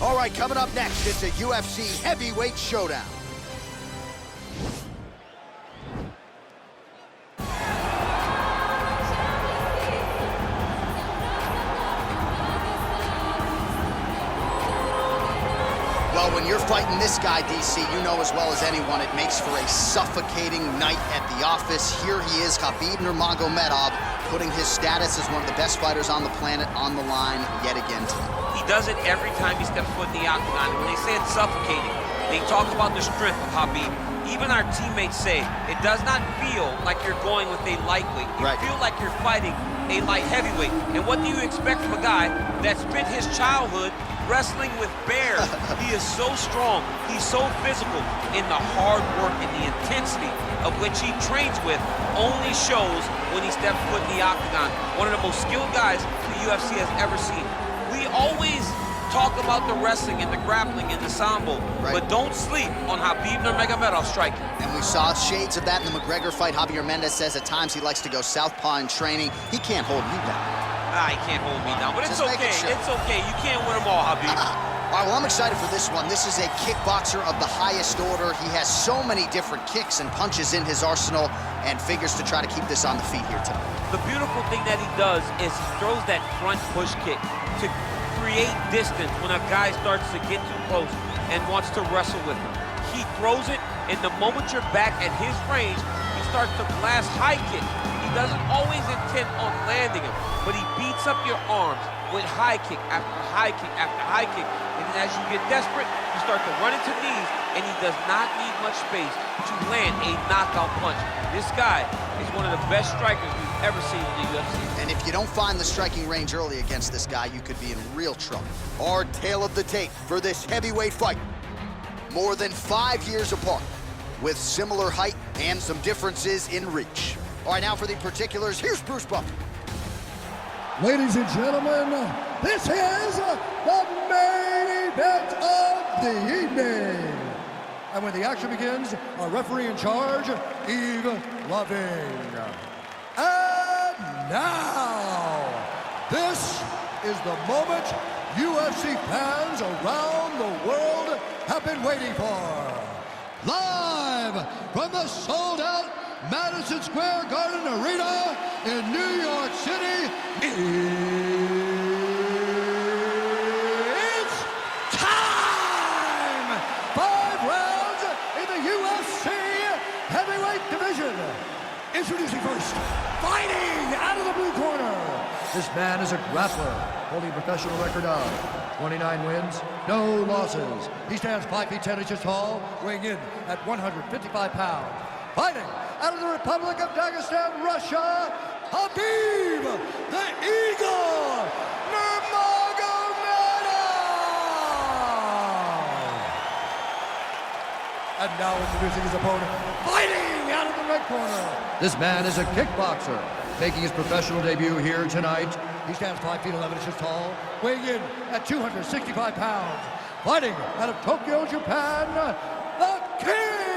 All right, coming up next, it's a UFC heavyweight showdown. Well, when you're fighting this guy, DC, you know as well as anyone, it makes for a suffocating night at the office. Here he is, Khabib Nurmagomedov, putting his status as one of the best fighters on the planet on the line yet again tonight. He does it every time he steps foot in the octagon. And when they say it's suffocating, they talk about the strength of Khabib. Even our teammates say it does not feel like you're going with a lightweight. You feel like you're fighting a light heavyweight. And what do you expect from a guy that spent his childhood wrestling with bears? He is so strong, he's so physical, and the hard work and the intensity of which he trains with only shows when he steps foot in the octagon. One of the most skilled guys the UFC has ever seen. We always talk about the wrestling and the grappling and the sambo, but don't sleep on Khabib Nurmagomedov striking. And we saw shades of that in the McGregor fight. Javier Mendez says at times he likes to go southpaw in training. He can't hold you down. He can't hold me down, but it's okay. It's okay. You can't win them all, Khabib. All right, well, I'm excited for this one. This is a kickboxer of the highest order. He has so many different kicks and punches in his arsenal and figures to try to keep this on the feet here tonight. The beautiful thing that he does is he throws that front push kick to create distance when a guy starts to get too close and wants to wrestle with him. He throws it, and the moment you're back at his range, he starts to blast high kick. He doesn't always intend on landing him, but he beats up your arms with high kick after high kick after high kick. And then as you get desperate, you start to run into knees, and he does not need much space to land a knockout punch. This guy is one of the best strikers we've ever seen in the UFC. And if you don't find the striking range early against this guy, you could be in real trouble. Our tale of the tape for this heavyweight fight. More than 5 years apart, with similar height and some differences in reach. All right, now for the particulars, here's Bruce Buffer. Ladies and gentlemen, this is the main event of the evening. And when the action begins, our referee in charge, Yves Loving. And now, this is the moment UFC fans around the world have been waiting for. Live from the sold-out Madison Square Garden Arena in New York City, it's time! 5 rounds in the UFC heavyweight division. Introducing first, fighting out of the blue corner. This man is a grappler, holding a professional record of 29 wins, no losses. He stands 5 feet 10 inches tall, weighing in at 155 pounds. Fighting out of the Republic of Dagestan, Russia, Khabib the Eagle Nurmagomedov! And now introducing his opponent, fighting out of the red corner. This man is a kickboxer, making his professional debut here tonight. He stands 5 feet 11 inches tall, weighing in at 265 pounds. Fighting out of Tokyo, Japan, the King!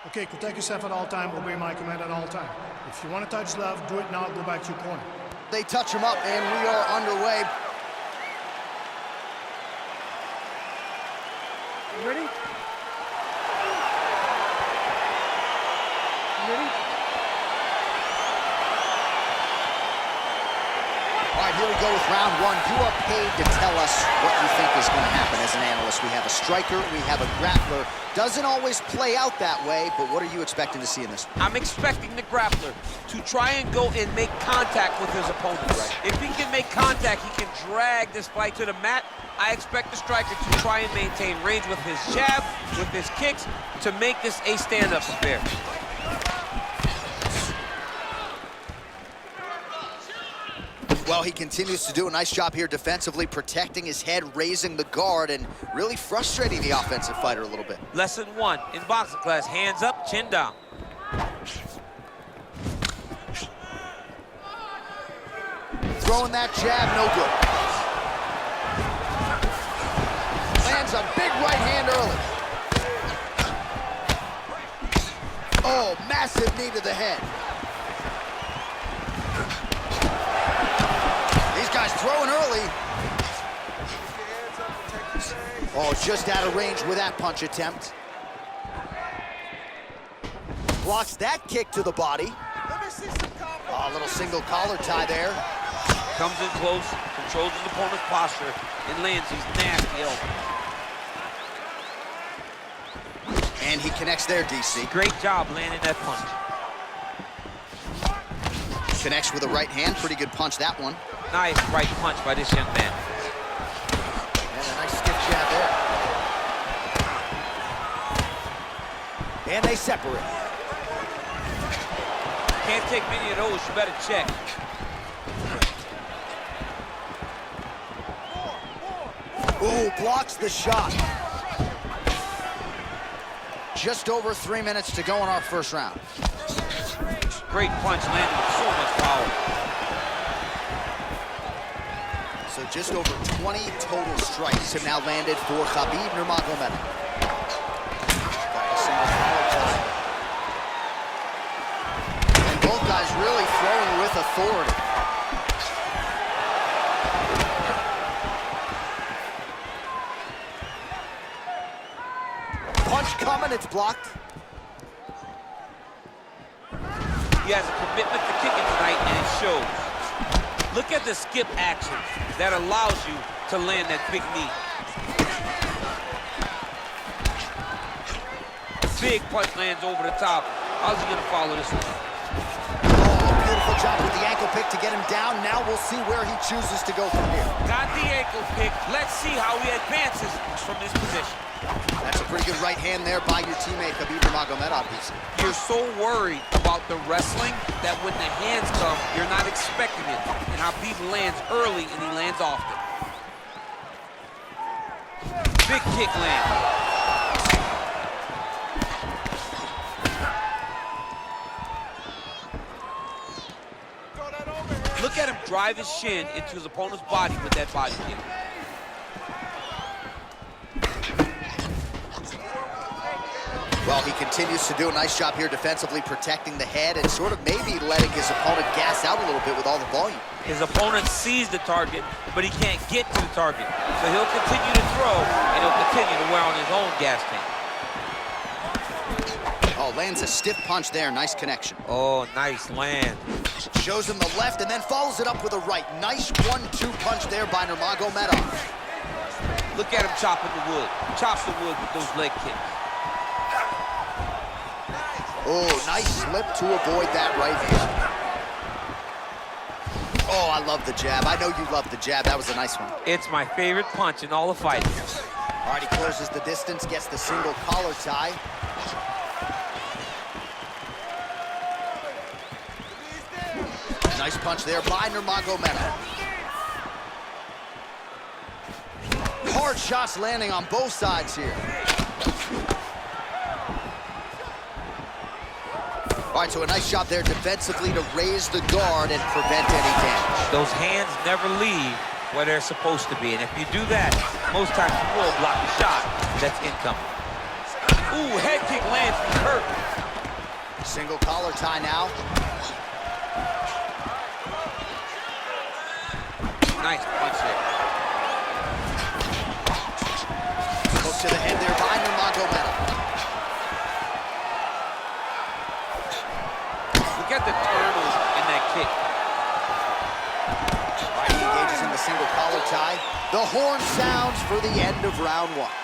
Okay, protect yourself at all time, obey my command at all time. If you want to touch love, do it now, go back to your corner. They touch him up, and we are underway. You ready? You ready? All right, here we go with round one. You are paid to tell us what you think is going to happen as an analyst. We have a striker, we have a grappler. Doesn't always play out that way, but what are you expecting to see in this one? I'm expecting the grappler to try and go and make contact with his opponent. If he can make contact, he can drag this fight to the mat. I expect the striker to try and maintain range with his jab, with his kicks, to make this a stand-up affair. Well, he continues to do a nice job here defensively, protecting his head, raising the guard, and really frustrating the offensive fighter a little bit. Lesson 1 in boxing class, hands up, chin down. Throwing that jab, no good. Lands a big right hand early. massive knee to the head. These guys throwing early. Oh, just out of range with that punch attempt. Blocks that kick to the body. Oh, a little single collar tie there. Comes in close, controls his opponent's posture, and lands these nasty elbows. And he connects there, DC. Great job landing that punch. Connects with a right hand. Pretty good punch, that one. Nice right punch by this young man. And a nice stiff jab there. And they separate. Can't take many of those, you better check. Ooh, blocks the shot. Just over 3 minutes to go in our first round. Great punch landed with so much power. So just over 20 total strikes have now landed for Khabib Nurmagomedov. Got a single collar tie. And both guys really throwing with authority. Punch coming, it's blocked. He has a commitment to kicking tonight, and it shows. Look at the skip action that allows you to land that big knee. Big punch lands over the top. How's he gonna follow this one? Oh, beautiful job with the ankle pick to get him down. Now we'll see where he chooses to go from here. Got the ankle pick. Let's see how he advances from this position. That's a pretty good right hand there by your teammate, Khabib Nurmagomedov. You're so worried about the wrestling that when the hands come, you're not expecting it. And Khabib lands early and he lands often. Big kick land. Look at him drive his shin into his opponent's body with that body kick. Well, he continues to do a nice job here defensively protecting the head and sort of maybe letting his opponent gas out a little bit with all the volume. His opponent sees the target, but he can't get to the target. So he'll continue to throw, and he'll continue to wear on his own gas tank. Oh, lands a stiff punch there. Nice connection. Oh, nice land. Shows him the left and then follows it up with a right. Nice 1-2 punch there by Nurmagomedov. Look at him chopping the wood. Chops the wood with those leg kicks. Oh, nice slip to avoid that right hand. Oh, I love the jab. I know you love the jab. That was a nice one. It's my favorite punch in all the fighting. All right, he closes the distance, gets the single collar tie. Nice punch there by Nurmagomedov. Hard shots landing on both sides here. All right, so a nice job there defensively to raise the guard and prevent any damage. Those hands never leave where they're supposed to be, and if you do that, most times you will block a shot that's incoming. Ooh, head kick lands, he's hurt. Single collar tie now. Nice punch there. Hook to the head there by Nurmagomedov. Look at the turtles in that kick. All right, he engages in the single collar tie. The horn sounds for the end of round one.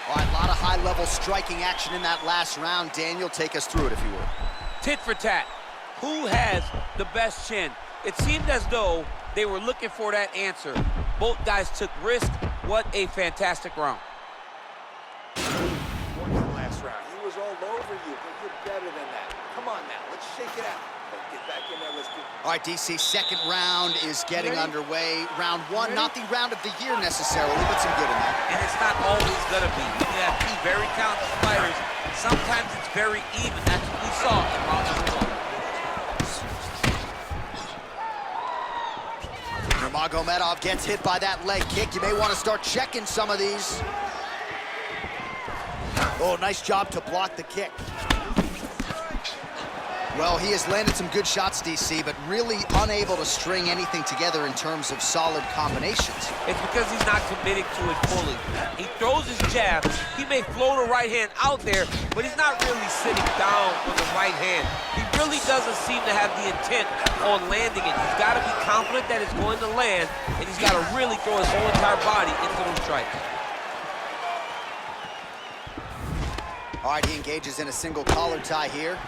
All right, a lot of high-level striking action in that last round. Daniel, take us through it, if you would. Tit for tat. Who has the best chin? It seemed as though they were looking for that answer. Both guys took risks. What a fantastic round. Last round, he was all over you, but you're better than that. Come on now, let's shake it out. Let's get back in there, let's do. All right, DC, second round is getting underway. Round one, not the round of the year necessarily, but some good in that. And it's not always gonna be. You have two very talented fighters. Sometimes it's very even. That's what we saw in round number one. Nurmagomedov gets hit by that leg kick. You may want to start checking some of these. Oh, nice job to block the kick. Well, he has landed some good shots, DC, but really unable to string anything together in terms of solid combinations. It's because he's not committed to it fully. He throws his jab. He may float a right hand out there, but he's not really sitting down on the right hand. He really doesn't seem to have the intent on landing it. He's got to be confident that it's going to land, and he's got to really throw his whole entire body into those strikes. All right, he engages in a single collar tie here.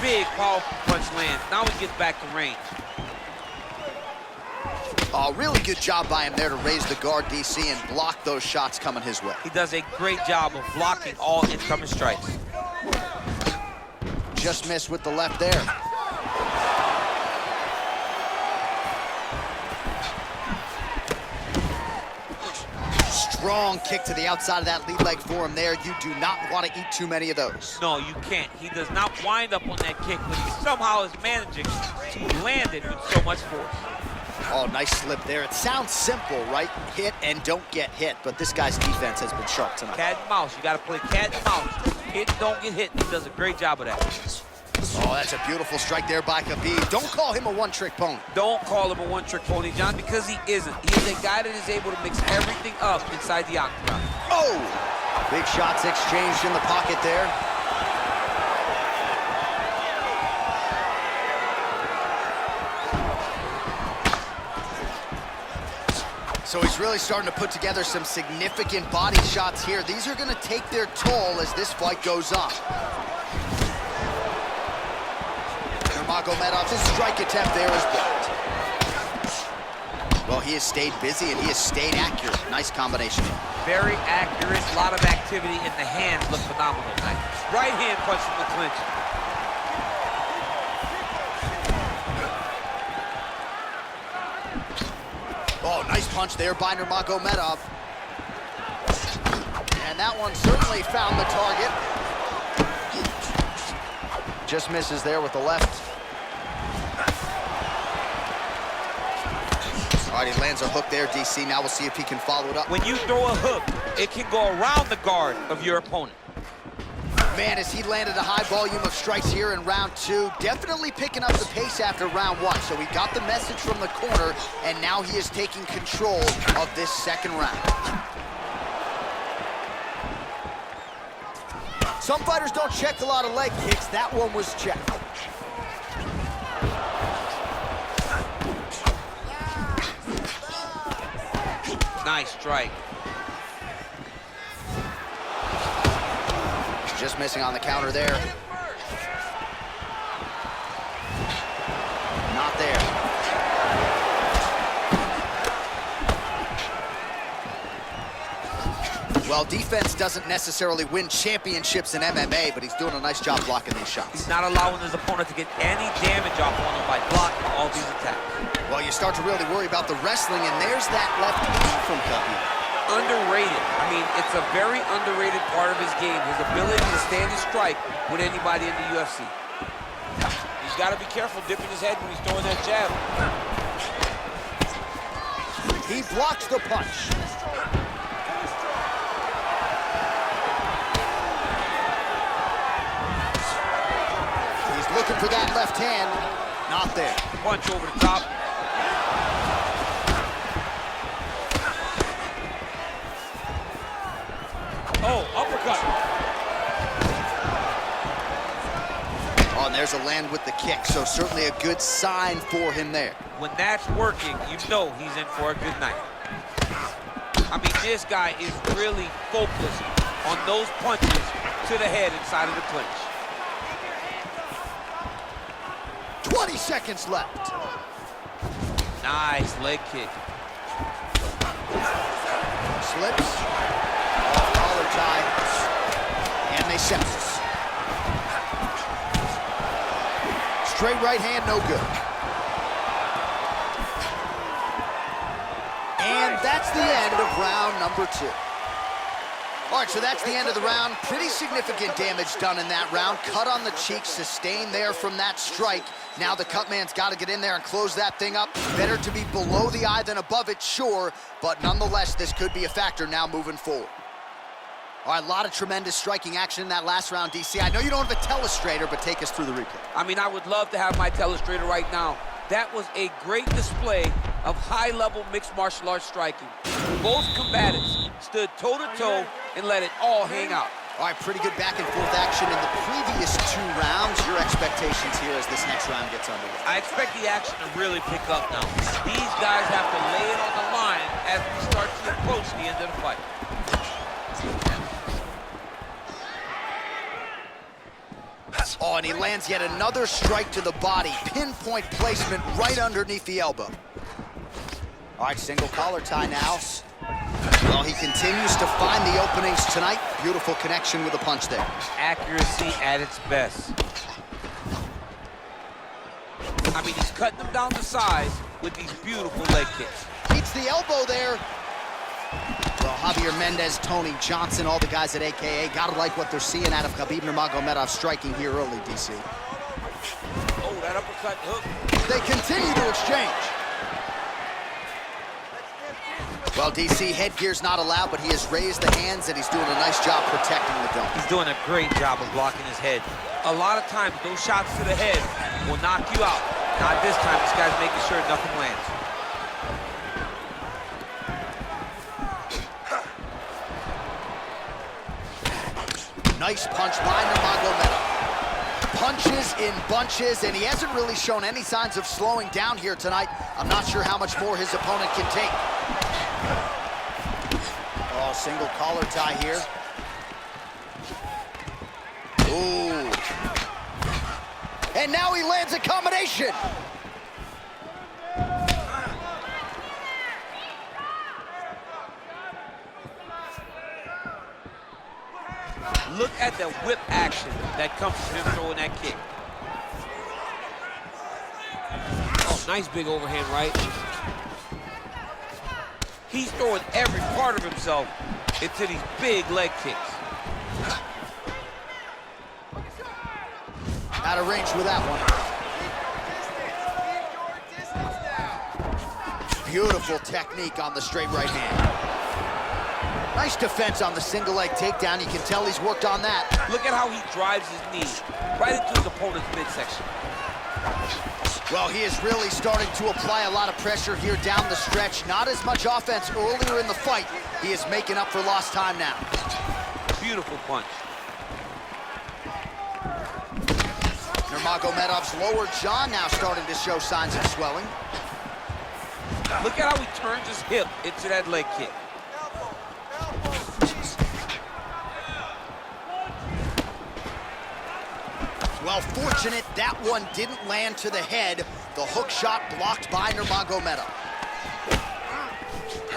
Big, powerful punch lands. Now he gets back to range. Oh, really good job by him there to raise the guard, DC, and block those shots coming his way. He does a great job of blocking all incoming strikes. Just missed with the left there. Strong kick to the outside of that lead leg for him there. You do not want to eat too many of those. No, you can't. He does not wind up on that kick, but he somehow is managing to land it with so much force. Oh, nice slip there. It sounds simple, right? Hit and don't get hit, but this guy's defense has been sharp tonight. Cat and mouse. You got to play cat and mouse. Hit, don't get hit. He does a great job of that. Oh, that's a beautiful strike there by Khabib. Don't call him a one-trick pony. Don't call him a one-trick pony, John, because he isn't. He is a guy that is able to mix everything up inside the octagon. Oh! Big shots exchanged in the pocket there. So he's really starting to put together some significant body shots here. These are going to take their toll as this fight goes on. Nurmagomedov's strike attempt there is blocked. Well, he has stayed busy and he has stayed accurate. Nice combination. Very accurate, a lot of activity, and the hands look phenomenal tonight. Right hand punch from the clinch. Oh, nice punch there by Nurmagomedov. And that one certainly found the target. Just misses there with the left. All right, he lands a hook there, DC. Now we'll see if he can follow it up. When you throw a hook, it can go around the guard of your opponent. Man, as he landed a high volume of strikes here in round two, definitely picking up the pace after round one. So he got the message from the corner, and now he is taking control of this second round. Some fighters don't check a lot of leg kicks. That one was checked. Nice strike. Just missing on the counter there. Not there. Well, defense doesn't necessarily win championships in MMA, but he's doing a nice job blocking these shots. He's not allowing his opponent to get any damage off on him by blocking all these attacks. Well, you start to really worry about the wrestling, and there's that left hand from Khabib. Underrated. I mean, it's a very underrated part of his game, his ability to stand and strike with anybody in the UFC. He's got to be careful dipping his head when he's throwing that jab. He blocks the punch. He's looking for that left hand. Not there. Punch over the top. Oh, uppercut. Oh, and there's a land with the kick, so certainly a good sign for him there. When that's working, you know he's in for a good night. I mean, this guy is really focused on those punches to the head inside of the clinch. 20 seconds left. Nice leg kick. Slips. Collar tie. And they set. Straight right hand, no good. And that's the end of round number 2. All right, so that's the end of the round. Pretty significant damage done in that round. Cut on the cheek, sustained there from that strike. Now the cut man's got to get in there and close that thing up. Better to be below the eye than above it, sure, but nonetheless, this could be a factor now moving forward. All right, a lot of tremendous striking action in that last round, DC. I know you don't have a telestrator, but take us through the replay. I mean, I would love to have my telestrator right now. That was a great display of high-level mixed martial arts striking. Both combatants stood toe-to-toe and let it all hang out. All right, pretty good back-and-forth action in the previous 2 rounds. Your expectations here as this next round gets underway? I expect the action to really pick up now. These guys have to lay it on the line as we start to approach the end of the fight. Oh, and he lands yet another strike to the body. Pinpoint placement right underneath the elbow. All right, single collar tie now. Well, he continues to find the openings tonight. Beautiful connection with a punch there. Accuracy at its best. I mean, he's cutting them down to size with these beautiful leg kicks. Beats the elbow there. Well, Javier Mendez, Tony Johnson, all the guys at AKA, gotta like what they're seeing out of Khabib Nurmagomedov striking here early, DC. Oh, that uppercut hook. They continue to exchange. Well, DC, headgear's not allowed, but he has raised the hands, and he's doing a nice job protecting the dome. He's doing a great job of blocking his head. A lot of times, those shots to the head will knock you out. Not this time. This guy's making sure nothing lands. Nice punch by Nurmagomedov. Punches in bunches, and he hasn't really shown any signs of slowing down here tonight. I'm not sure how much more his opponent can take. Oh, single collar tie here. Ooh. And now he lands a combination. Look at the whip action that comes from him throwing that kick. Oh, nice big overhand right. He's throwing every part of himself into these big leg kicks. Out of range with that one. Beautiful technique on the straight right hand. Nice defense on the single leg takedown. You can tell he's worked on that. Look at how he drives his knee right into his opponent's midsection. Well, he is really starting to apply a lot of pressure here down the stretch. Not as much offense earlier in the fight. He is making up for lost time now. Beautiful punch. Nurmagomedov's lower jaw now starting to show signs of swelling. Look at how he turns his hip into that leg kick. Well, fortunate that one didn't land to the head. The hook shot blocked by Nurmagomedov.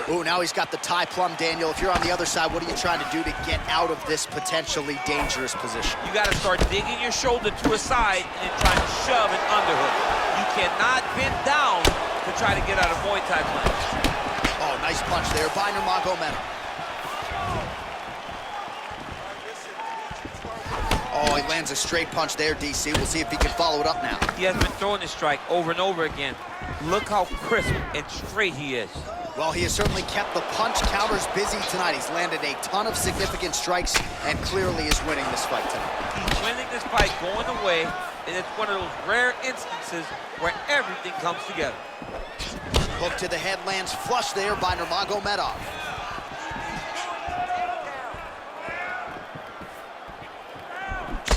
Ooh, now he's got the tie plum, Daniel. If you're on the other side, what are you trying to do to get out of this potentially dangerous position? You got to start digging your shoulder to a side and trying to shove an underhook. You cannot bend down to try to get out of Muay Thai punch. Oh, nice punch there by Nurmagomedov. Oh, he lands a straight punch there, DC. We'll see if he can follow it up now. He has been throwing this strike over and over again. Look how crisp and straight he is. Well, he has certainly kept the punch counters busy tonight. He's landed a ton of significant strikes and clearly is winning this fight tonight. He's winning this fight going away, and it's one of those rare instances where everything comes together. Hook to the head lands flush there by Nurmagomedov.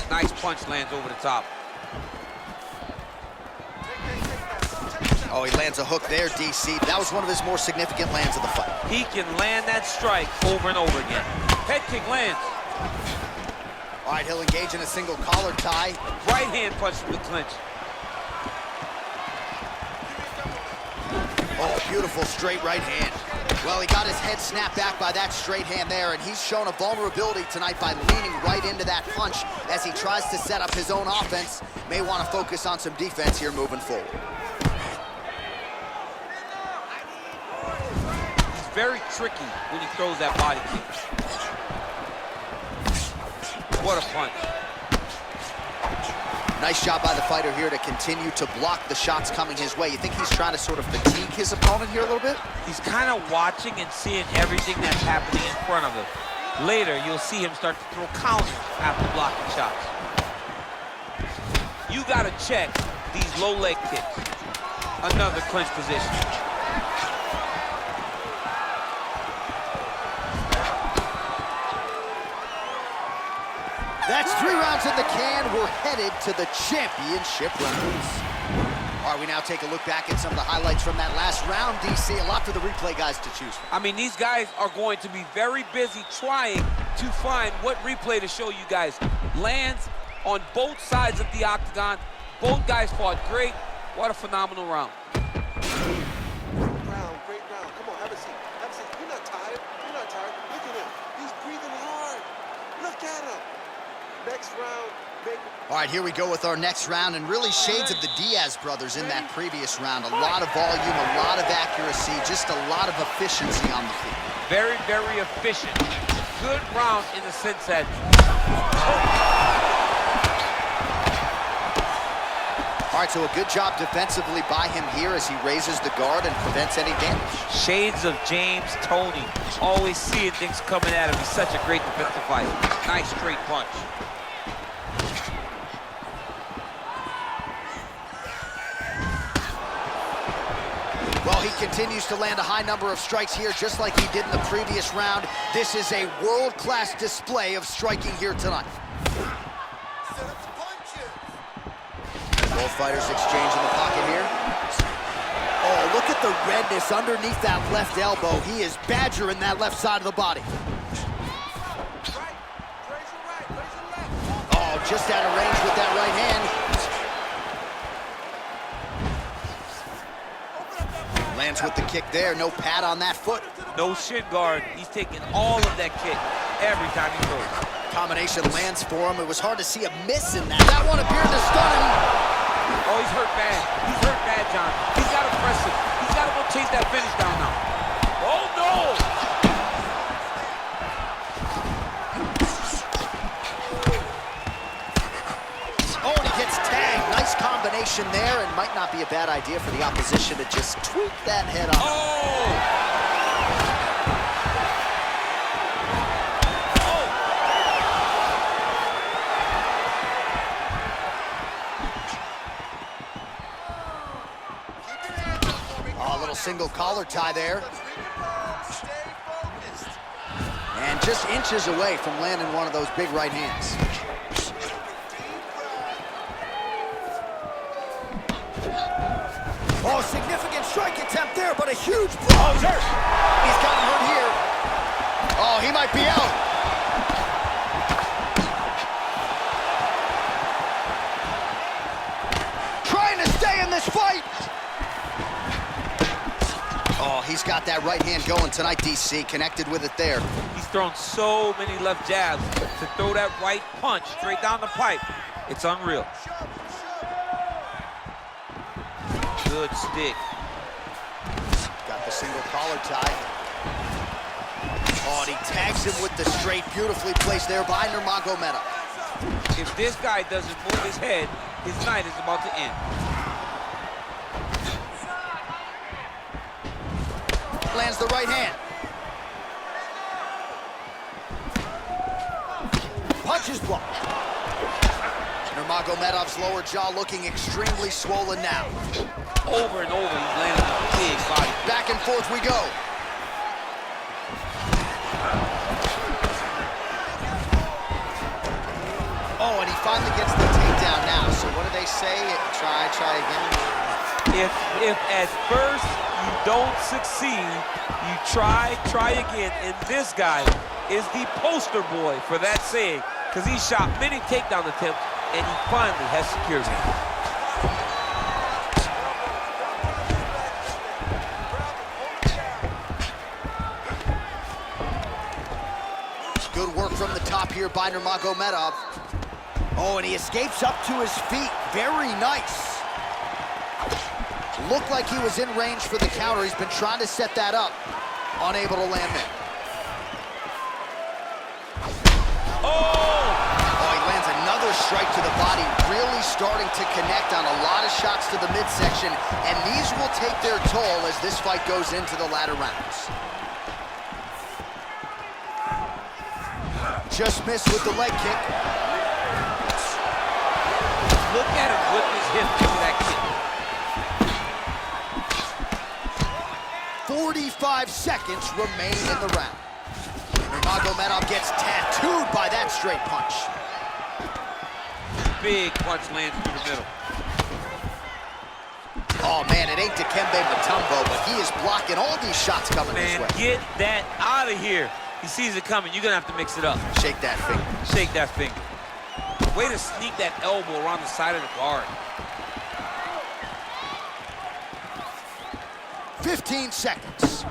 Nice punch lands over the top. Oh, he lands a hook there, DC. That was one of his more significant lands of the fight. He can land that strike over and over again. Head kick lands. All right, he'll engage in a single collar tie. Right hand punch from the clinch. Oh, beautiful straight right hand. Well, he got his head snapped back by that straight hand there, and he's shown a vulnerability tonight by leaning right into that punch as he tries to set up his own offense. May want to focus on some defense here moving forward. He's very tricky when he throws that body kick. What a punch. Nice job by the fighter here to continue to block the shots coming his way. You think he's trying to sort of fatigue his opponent here a little bit? He's kind of watching and seeing everything that's happening in front of him. Later, you'll see him start to throw counters after blocking shots. You gotta check these low leg kicks. Another clinch position. That's 3 rounds in the can. We're headed to the championship rounds. All right, we now take a look back at some of the highlights from that last round, DC. A lot for the replay guys to choose from. I mean, these guys are going to be very busy trying to find what replay to show you guys. Lands on both sides of the octagon. Both guys fought great. What a phenomenal round. Great round. Come on, have a seat. Have a seat. You're not tired. You're not tired. Look at him. He's breathing hard. Look at him. Next round, baby. All right, here we go with our next round, and really shades of the Diaz brothers in that previous round. A lot of volume, a lot of accuracy, just a lot of efficiency on the feet. Very, very efficient. Good round in the sense that... All right, so a good job defensively by him here as he raises the guard and prevents any damage. Shades of James Toney. Always seeing things coming at him. He's such a great defensive fighter. Nice straight punch. Well, he continues to land a high number of strikes here, just like he did in the previous round. This is a world-class display of striking here tonight. Both fighters exchange in the pocket here. Oh, look at the redness underneath that left elbow. He is badgering that left side of the body. Oh, just out of range with that right hand. Lands with the kick there. No pad on that foot. No shin guard. He's taking all of that kick every time he throws. Combination lands for him. It was hard to see a miss in that. That one appeared to stun him. Oh, he's hurt bad. He's hurt bad, John. He's got to press it. He's got to go chase that finish down now. Oh, no! Oh, and he gets tagged. Nice combination there, and might not be a bad idea for the opposition to just tweak that head on. Oh! Single collar tie there. And just inches away from landing one of those big right hands. Oh, significant strike attempt there, but a huge blow. Oh, he's hurt. He's got him hurt here. Oh, he might be out. Trying to stay in this fight. Oh, he's got that right hand going tonight, DC. Connected with it there. He's thrown so many left jabs to throw that right punch straight down the pipe. It's unreal. Good stick. Got the single collar tie. Oh, and he tags him with the straight. Beautifully placed there by Nurmagomedov. If this guy doesn't move his head, his night is about to end. Lands the right hand. Punch is blocked. Nurmagomedov's lower jaw looking extremely swollen now. Over and over, he's landing a big body. Back and forth we go. Oh, and he finally gets the takedown now. So what do they say? Try again. If at first you don't succeed, you try again. And this guy is the poster boy for that saying, because he shot many takedown attempts and he finally has secured it. Good work from the top here by Nurmagomedov. Oh, and he escapes up to his feet. Very nice. Looked like he was in range for the counter. He's been trying to set that up. Unable to land there. Oh! Oh, he lands another strike to the body. Really starting to connect on a lot of shots to the midsection. And these will take their toll as this fight goes into the latter rounds. just missed with the leg kick. Look at him whip his hip into that kick. 45 seconds remain in the round. Nurmagomedov gets tattooed by that straight punch. Big punch lands through the middle. Oh man, it ain't Dikembe Mutombo, but he is blocking all these shots coming this way. Get that out of here. He sees it coming. You're gonna have to mix it up. Shake that finger. Shake that finger. Way to sneak that elbow around the side of the guard. 15 seconds.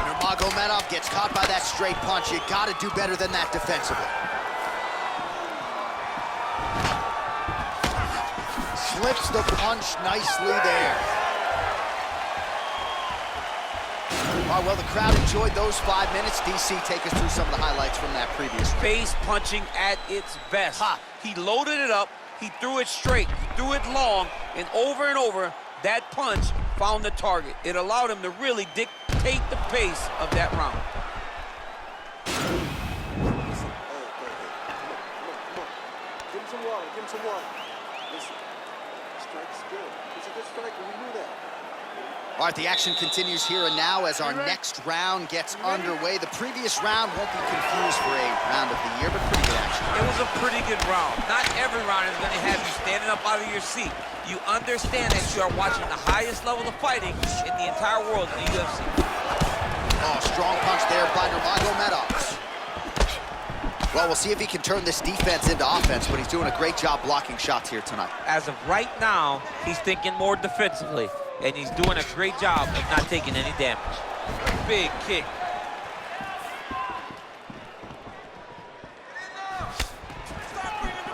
Nurmagomedov gets caught by that straight punch. You gotta do better than that defensively. Slips the punch nicely there. All right, well, the crowd enjoyed those 5 minutes. DC, take us through some of the highlights from that previous round. Face punching at its best. He loaded it up, he threw it straight, he threw it long, and over, that punch found the target. It allowed him to really dictate the pace of that round. Come on. Give him some water, give him some water. Listen, strike's good. He's a good striker, we knew that. All right, the action continues here and now as our next round gets underway. The previous round won't be confused for a round of the year, but pretty good action. It was a pretty good round. Not every round is going to have you standing up out of your seat. You understand that you are watching the highest level of fighting in the entire world in the UFC. Oh, strong punch there by Nurmagomedov. Well, we'll see if he can turn this defense into offense, but he's doing a great job blocking shots here tonight. As of right now, he's thinking more defensively, and he's doing a great job of not taking any damage. Big kick.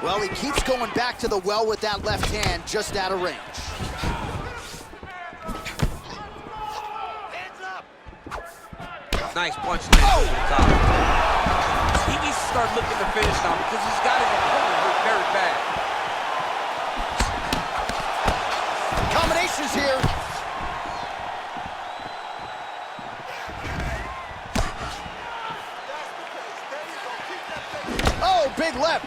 Well, he keeps going back to the well with that left hand, just out of range. Nice punch lands over the top. He needs to start looking to finish now because he's got his opponent hurt very bad. Combinations here. Oh, big left.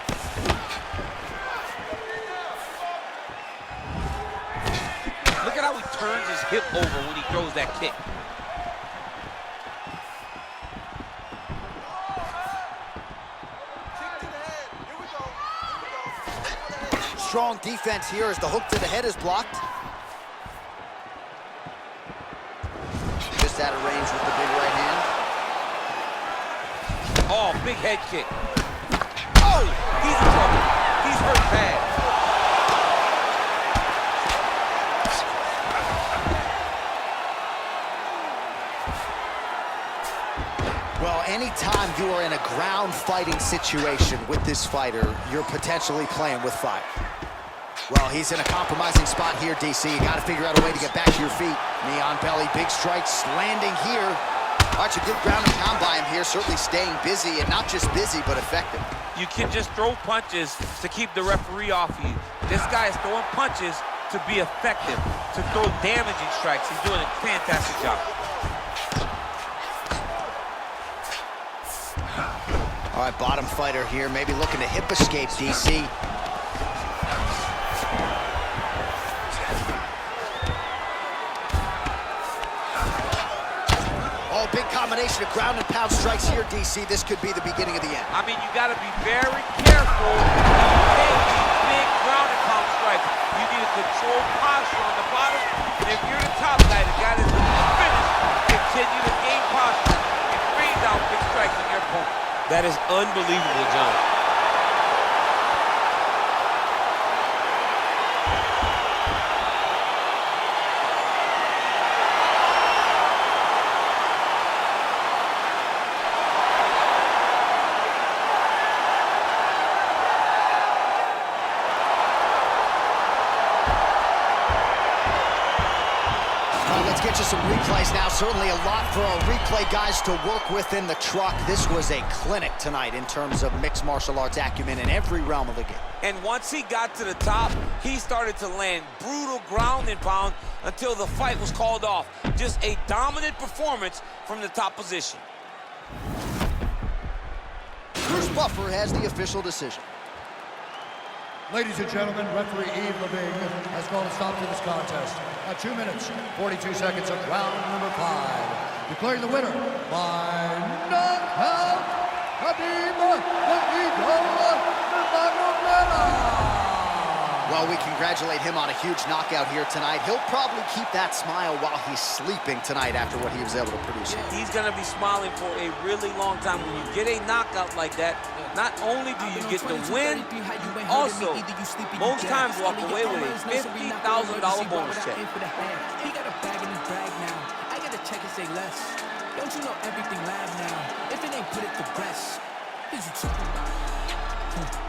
Look at how he turns his hip over when he throws that kick. Strong defense here as the hook to the head is blocked. Just out of range with the big right hand. Oh, big head kick. Oh, he's in trouble. He's hurt bad. Well, anytime you are in a ground fighting situation with this fighter, you're potentially playing with fire. Well, he's in a compromising spot here, DC. You got to figure out a way to get back to your feet. Knee on belly, big strikes landing here. Arch, a good ground and pound by him here, certainly staying busy, and not just busy, but effective. You can just throw punches to keep the referee off you. This guy is throwing punches to be effective, to throw damaging strikes. He's doing a fantastic job. All right, bottom fighter here, maybe looking to hip escape, DC. Oh, big combination of ground and pound strikes here, DC. This could be the beginning of the end. I mean, you got to be very careful when you take these big ground and pound strikes. You need a controlled posture on the bottom. And if you're the top guy, the guy that's going to finish, continue to gain posture and rain down big strikes on your opponent. That is unbelievable, John. Let's get you some replays now. Certainly a lot for our replay guys to work with in the truck. This was a clinic tonight in terms of mixed martial arts acumen in every realm of the game. And once he got to the top, he started to land brutal ground and pound until the fight was called off. Just a dominant performance from the top position. Buffer has the official decision. Ladies and gentlemen, referee Yves Leving has called a stop to this contest at 2 minutes, 42 seconds of round number 5. Declaring the winner by knockout, Khabib Nurmagomedov. Well, we congratulate him on a huge knockout here tonight. He'll probably keep that smile while he's sleeping tonight after what he was able to produce. He's going to be smiling for a really long time. When you get a knockout like that, not only do you get the win, also, most times walk away with a $50,000 bonus check. He got a bag in his bag now. I got to check and say less. Don't you know everything live now? If it ain't put it to rest, is you talking about?